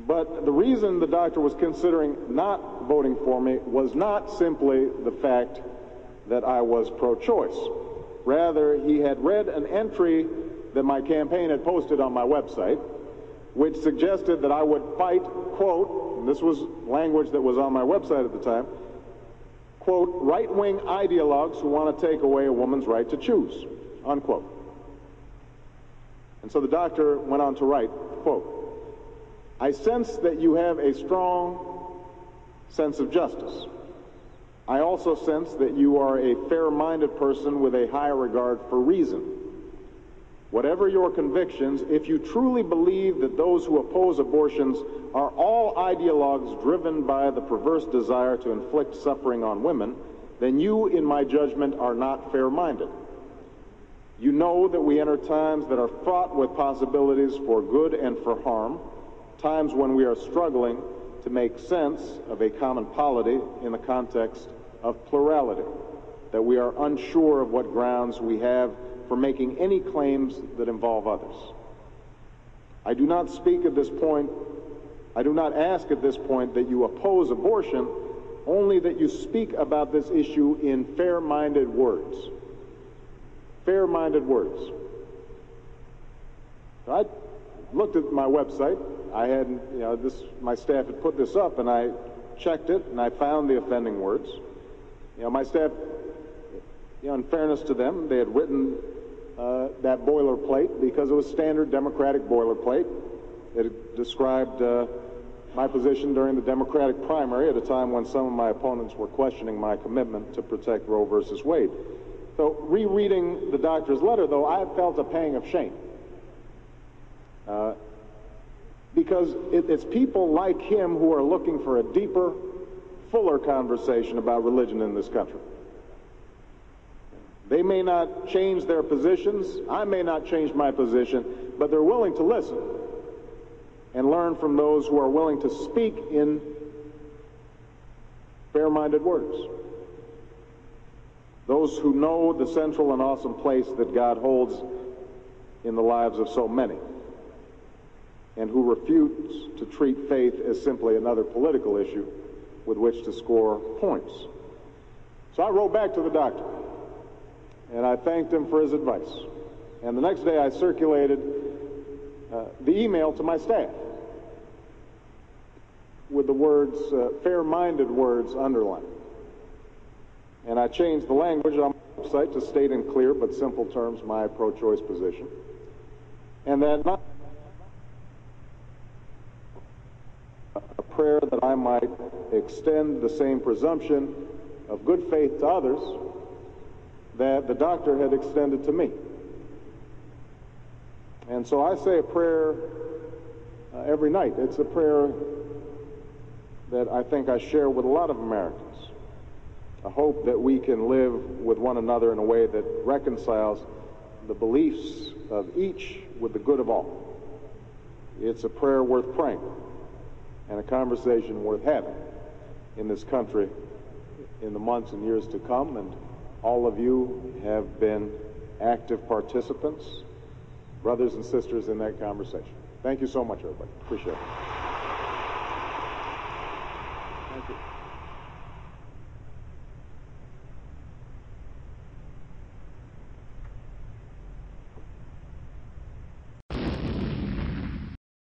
But the reason the doctor was considering not voting for me was not simply the fact that I was pro-choice. Rather, he had read an entry that my campaign had posted on my website, which suggested that I would fight, quote, and this was language that was on my website at the time, quote, right-wing ideologues who want to take away a woman's right to choose, unquote. And so the doctor went on to write, quote, I sense that you have a strong sense of justice. I also sense that you are a fair-minded person with a high regard for reason. Whatever your convictions, if you truly believe that those who oppose abortions are all ideologues driven by the perverse desire to inflict suffering on women, then you, in my judgment, are not fair-minded. You know that we enter times that are fraught with possibilities for good and for harm, times when we are struggling to make sense of a common polity in the context of plurality, that we are unsure of what grounds we have for making any claims that involve others. I do not speak at this point, I do not ask at this point that you oppose abortion, only that you speak about this issue in fair-minded words. Fair-minded words. I looked at my website. I had, my staff had put this up, and I checked it, and I found the offending words. My staff, in fairness to them, they had written that boilerplate because it was standard Democratic boilerplate. It described my position during the Democratic primary at a time when some of my opponents were questioning my commitment to protect Roe versus Wade. So rereading the doctor's letter, though, I felt a pang of shame. Because it's people like him who are looking for a deeper, fuller conversation about religion in this country. They may not change their positions, I may not change my position, but they're willing to listen and learn from those who are willing to speak in fair-minded words. Those who know the central and awesome place that God holds in the lives of so many, and who refuse to treat faith as simply another political issue with which to score points. So I wrote back to the doctor, and I thanked him for his advice. And the next day I circulated the email to my staff with the words, fair-minded words, underlined. And I changed the language on my website to state in clear but simple terms my pro-choice position. And then a prayer that I might extend the same presumption of good faith to others that the doctor had extended to me. And so I say a prayer every night. It's a prayer that I think I share with a lot of Americans. A hope that we can live with one another in a way that reconciles the beliefs of each with the good of all. It's a prayer worth praying and a conversation worth having in this country in the months and years to come, and all of you have been active participants, brothers and sisters in that conversation. Thank you so much, everybody. Appreciate it.